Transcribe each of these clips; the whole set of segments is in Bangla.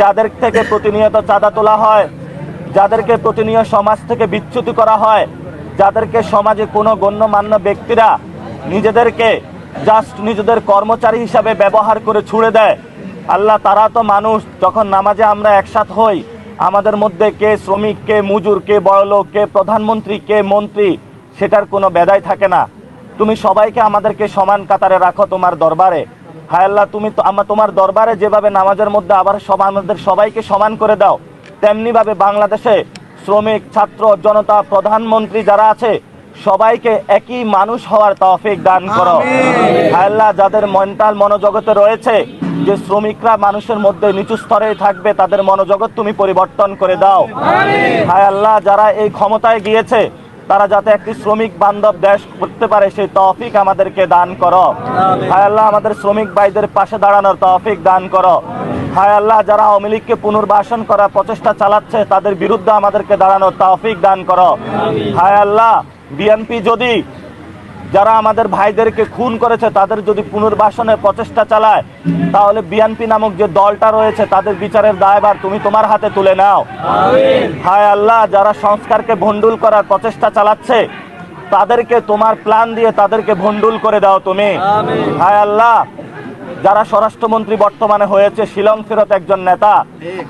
যাদের থেকে প্রতিনিয়ত চাঁদা তোলা হয়, যাদেরকে প্রতিনিয়ত সমাজ থেকে বিচ্যুতি করা হয়, যাদেরকে সমাজে কোনো গণ্যমান্য ব্যক্তিরা নিজেদেরকে জাস্ট নিজেদের কর্মচারী হিসাবে ব্যবহার করে ছুড়ে দেয়। আল্লাহ, তারা তো মানুষ। যখন নামাজে আমরা একসাথ হই, আমাদের মধ্যে কে শ্রমিক, কে মজুর, কে বড়লোক, কে প্রধানমন্ত্রী, কে মন্ত্রী, সেটার কোনো বেদাই থাকে না। তুমি সবাইকে আমাদেরকে সমান কাতারে রাখো তোমার দরবারে। হায় আল্লাহ, তুমি তো তোমার দরবারে যেভাবে নামাজের মধ্যে আবার আমাদের সবাইকে সমান করে দাও, তেমনিভাবে বাংলাদেশে শ্রমিক, ছাত্র, জনতা, প্রধানমন্ত্রী যারা আছে সবাইকে একই মানুষ হওয়ার তৌফিক দান করো। হায় আল্লাহ, যাদের মেন্টাল মনোজগতে রয়েছে যে শ্রমিকরা মানুষের মধ্যে নিচু স্তরে থাকবে, তাদের মনোজগৎ তুমি পরিবর্তন করে দাও। হায় আল্লাহ, যারা এই ক্ষমতায় গিয়েছে তারা যাতে একটি শ্রমিক বান্ধব দেশ করতে পারে সেই তৌফিক আমাদেরকে দান করো। হায় আল্লাহ, আমাদের শ্রমিক ভাইদের পাশে দাঁড়ানোর তৌফিক দান করো। হায় আল্লাহ, যারা আওয়ামী লীগকে পুনর্বাসন করার প্রচেষ্টা চালাচ্ছে তাদের বিরুদ্ধে আমাদেরকে দাঁড়ানোর তৌফিক দান করো। হায় আল্লাহ, বিএনপি যদি যারা আমাদের ভাইদেরকে খুন করেছে তাদের যদি পুনর্বাসনের প্রচেষ্টা চালায়, তাহলে বিএনপি নামক যে দলটা রয়েছে তাদের বিচারের দায়ভার তুমি তোমার হাতে তুলে নাও। হায় আল্লাহ, যারা সংস্কারকে ভণ্ডুল করার প্রচেষ্টা চালাচ্ছে তাদেরকে তোমার প্ল্যান দিয়ে তাদেরকে ভণ্ডুল করে দাও তুমি। হায় আল্লাহ, যারা স্বরাষ্ট্রমন্ত্রী বর্তমানে হয়েছে শিলং ফেরত একজন নেতা,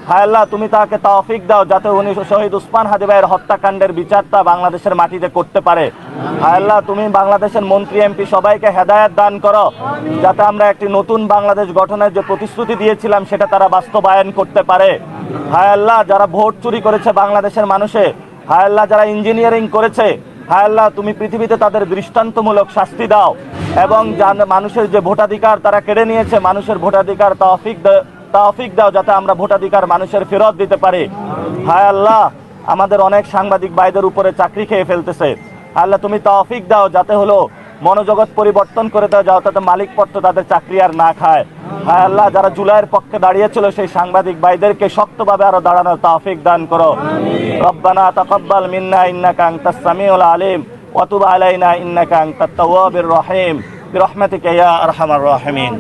হায় আল্লাহ, তুমি তাকে তৌফিক দাও যাতে উনি শহীদ উসমান হাদি ভাইয়ের হত্যাকাণ্ডের বিচারটা বাংলাদেশের মাটিতে করতে পারে। হায় আল্লাহ, তুমি বাংলাদেশের মন্ত্রী, এমপি সবাইকে হেদায়েত দান করো যাতে আমরা একটি নতুন বাংলাদেশ গঠনের যে প্রতিশ্রুতি দিয়েছিলাম সেটা তারা বাস্তবায়ন করতে পারে। হায় আল্লাহ, যারা ভোট চুরি করেছে বাংলাদেশের মানুষে, হায় আল্লাহ, যারা ইঞ্জিনিয়ারিং করেছে, হায় আল্লাহ, তুমি পৃথিবীতে তাদের দৃষ্টান্তমূলক শাস্তি দাও এবং মানুষের যে ভোটাধিকার তারা কেড়ে নিয়েছে, মানুষের ভোটাধিকার তৌফিক দাও যাতে আমরা ভোটাধিকার মানুষের ফেরত দিতে পারি। হায় আল্লাহ, আমাদের অনেক সাংবাদিক ভাইদের উপরে চাকরি খেয়ে ফেলতেছে। আল্লাহ, তুমি তৌফিক দাও যাতে হলো মনোজগৎ পরিবর্তন করে দাও যাতে মালিক পক্ষ তাদের চাকরি আর না খায়। হায় আল্লাহ, যারা জুলাইয়ের পক্ষে দাঁড়িয়েছিল সেই সাংবাদিক ভাইদেরকে শক্তভাবে আরো দাঁড়ানোর তৌফিক দান করো। রব্বানা তাকাব্বাল মিন্না ইন্নাকা আনতাস সামিউল আলিম ওয়া তুব আলাইনা ইন্নাকা আনতাত তাওয়াবির রহিম বিরহমাতিকা ইয়া আরহামার রাহিমিন।